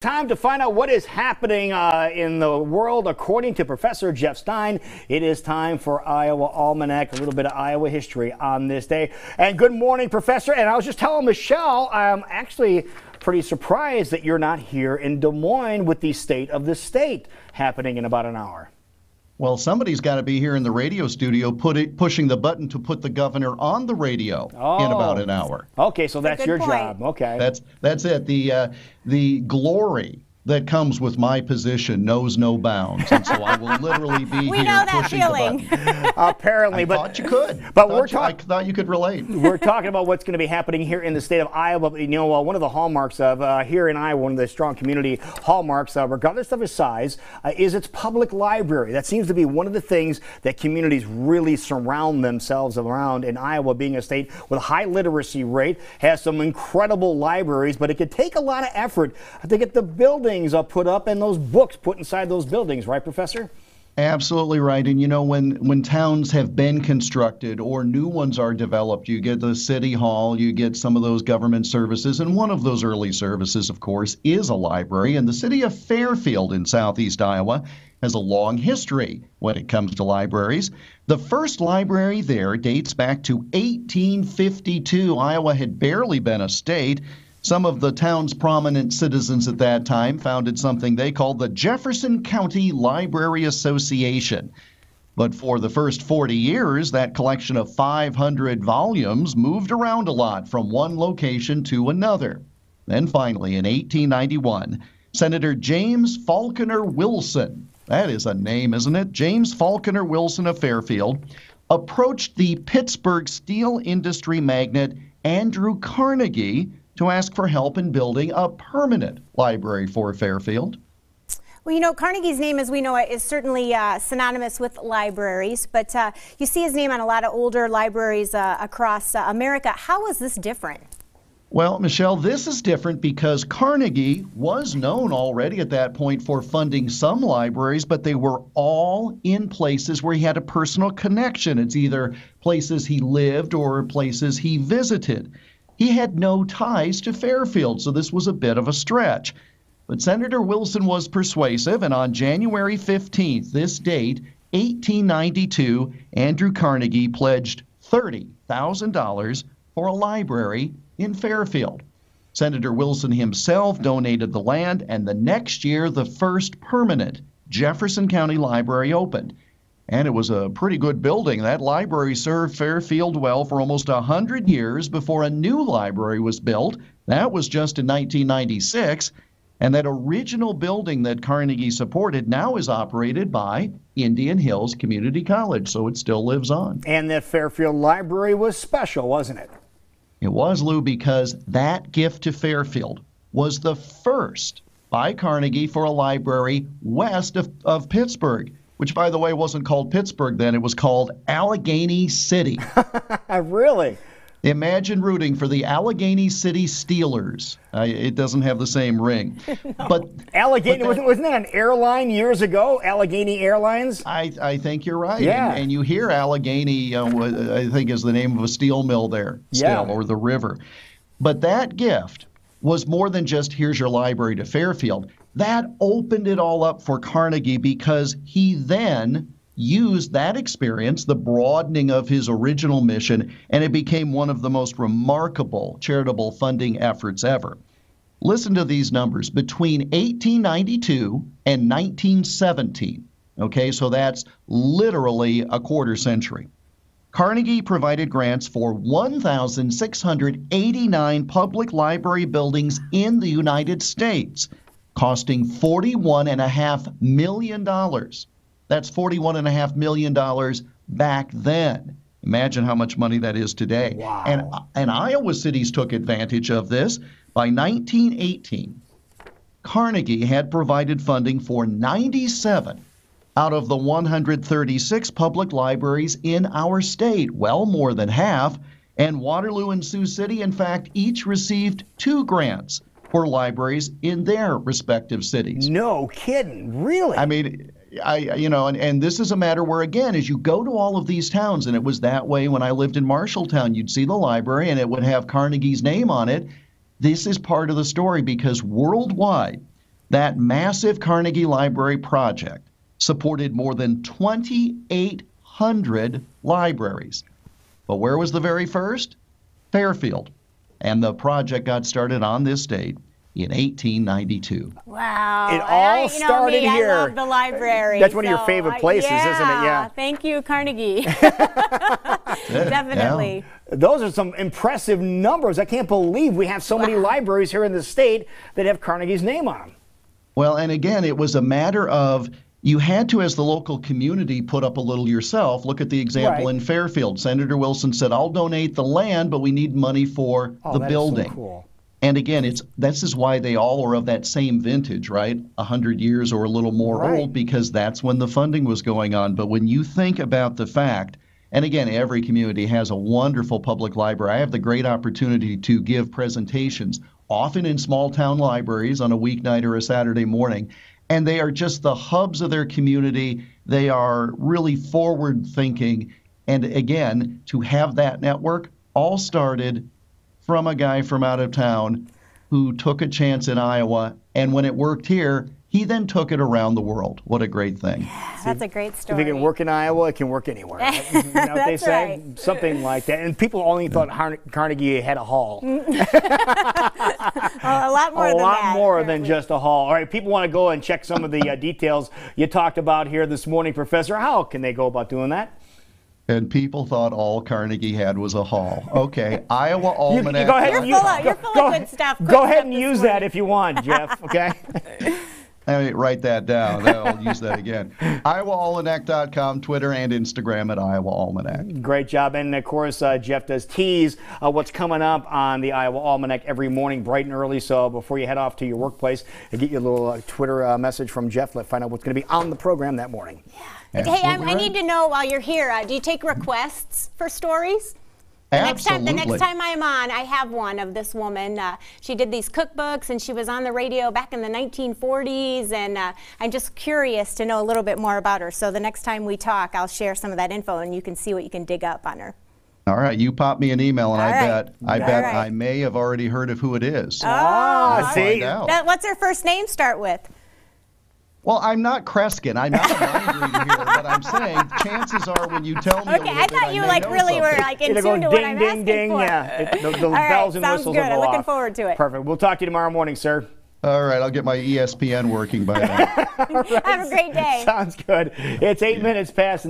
Time to find out what is happening in the world according to Professor Jeff Stein. It is time for Iowa Almanac, a little bit of Iowa history on this day. And good morning, Professor. And I was just telling Michelle, I'm actually pretty surprised that you're not here in Des Moines with the State of the State happening in about an hour. Well, somebody's got to be here in the radio studio pushing the button to put the governor on the radio in about an hour. Okay, so that's your job. Okay. That's it. The glory that comes with my position knows no bounds, and so I will literally be here pushing the button. Apparently, I thought you could. But I thought you could relate. We're talking about what's going to be happening here in the state of Iowa. You know, one of the hallmarks of here in Iowa, one of the strong community hallmarks, regardless of its size, is its public library. That seems to be one of the things that communities really surround themselves around. In Iowa, being a state with a high literacy rate, has some incredible libraries, but it could take a lot of effort to get the buildings put up and those books put inside those buildings, right, Professor? Absolutely right. And you know, when towns have been constructed or new ones are developed, you get the city hall, you get some of those government services, and one of those early services, of course, is a library. And the city of Fairfield in southeast Iowa has a long history when it comes to libraries. The first library there dates back to 1852. Iowa had barely been a state. Some of the town's prominent citizens at that time founded something they called the Jefferson County Library Association. But for the first 40 years, that collection of 500 volumes moved around a lot from one location to another. Then finally, in 1891, Senator James Falconer Wilson, that is a name, isn't it? James Falconer Wilson of Fairfield, approached the Pittsburgh steel industry magnate Andrew Carnegie to ask for help in building a permanent library for Fairfield. Well, you know, Carnegie's name, as we know it, is certainly synonymous with libraries, but you see his name on a lot of older libraries across America. How is this different? Well, Michelle, this is different because Carnegie was known already at that point for funding some libraries, but they were all in places where he had a personal connection. It's either places he lived or places he visited. He had no ties to Fairfield, so this was a bit of a stretch. But Senator Wilson was persuasive, and on January 15th, this date, 1892, Andrew Carnegie pledged $30,000 for a library in Fairfield. Senator Wilson himself donated the land, and the next year, the first permanent Jefferson County Library opened. And it was a pretty good building. That library served Fairfield well for almost 100 years before a new library was built. That was just in 1996. And that original building that Carnegie supported now is operated by Indian Hills Community College, so it still lives on. And the Fairfield Library was special, wasn't it? It was, Lou, because that gift to Fairfield was the first by Carnegie for a library west of Pittsburgh, which, by the way, wasn't called Pittsburgh then. It was called Allegheny City. Really? Imagine rooting for the Allegheny City Steelers. It doesn't have the same ring. But Allegheny, wasn't that an airline years ago? Allegheny Airlines? I think you're right. Yeah. And you hear Allegheny, I think is the name of a steel mill there still, or the river. But that gift was more than just here's your library to Fairfield. That opened it all up for Carnegie because he then used that experience, the broadening of his original mission, and it became one of the most remarkable charitable funding efforts ever. Listen to these numbers. Between 1892 and 1917, okay, so that's literally a quarter century, Carnegie provided grants for 1,689 public library buildings in the United States, costing $41.5 million. That's $41.5 million back then. Imagine how much money that is today. Wow. And Iowa cities took advantage of this. By 1918, Carnegie had provided funding for 97 out of the 136 public libraries in our state, well more than half. And Waterloo and Sioux City, in fact, each received 2 grants for libraries in their respective cities. No kidding, really? I mean, and this is a matter where, again, as you go to all of these towns, and it was that way when I lived in Marshalltown, you'd see the library and it would have Carnegie's name on it. This is part of the story because worldwide, That massive Carnegie Library project supported more than 2,800 libraries. But where was the very first? Fairfield. And the project got started on this date in 1892. Wow. It all started here. I love the library. That's one of your favorite places, isn't it? Yeah. Thank you, Carnegie. Definitely. Yeah. Those are some impressive numbers. I can't believe we have so many libraries here in the state that have Carnegie's name on them. Well, and again, it was a matter of you had to, as the local community, put up a little yourself. Look at the example in Fairfield. Senator Wilson said, I'll donate the land, but we need money for the building. So cool. And again, this is why they all are of that same vintage, right? 100 years or a little more old, because that's when the funding was going on. But when you think about the fact, and again, every community has a wonderful public library. I have the great opportunity to give presentations, often in small town libraries on a weeknight or a Saturday morning. And they are just the hubs of their community. They are really forward thinking. And again, to have that network all started from a guy from out of town who took a chance in Iowa. And when it worked here, he then took it around the world. What a great thing. That's a great story. If it can work in Iowa, it can work anywhere. Right? You know what they say? Right. Something like that. And people only thought Carnegie had a hall. A lot more than that. A lot more than just a hall. All right, people want to go and check some of the details you talked about here this morning, Professor. How can they go about doing that? And people thought all Carnegie had was a hall. Okay, Iowa Almanac. Go ahead. You're full of good stuff. Go ahead and use that if you want, Jeff, okay? I mean, write that down. I'll use that again. IowaAlmanac.com, Twitter and Instagram at Iowa Almanac. Great job. And, of course, Jeff does tease what's coming up on the Iowa Almanac every morning, bright and early. So before you head off to your workplace, get you a little Twitter message from Jeff. Let's find out what's going to be on the program that morning. Yeah. Hey, I need to know while you're here, do you take requests for stories? The next time I'm on, I have one of this woman. She did these cookbooks, and she was on the radio back in the 1940s, and I'm just curious to know a little bit more about her. So the next time we talk, I'll share some of that info, and you can see what you can dig up on her. All right, you pop me an email, and I bet I may have already heard of who it is. See? What's her first name start with? Well, I'm not Kreskin. I'm not a mind reader here, but I'm saying chances are when you tell me a little bit, I thought you really were in tune to what I'm asking for. Yeah, the bells and whistles will go off. Looking forward to it. Perfect. We'll talk to you tomorrow morning, sir. All right, I'll get my ESPN working by then. Have a great day. Sounds good. It's 8 minutes past.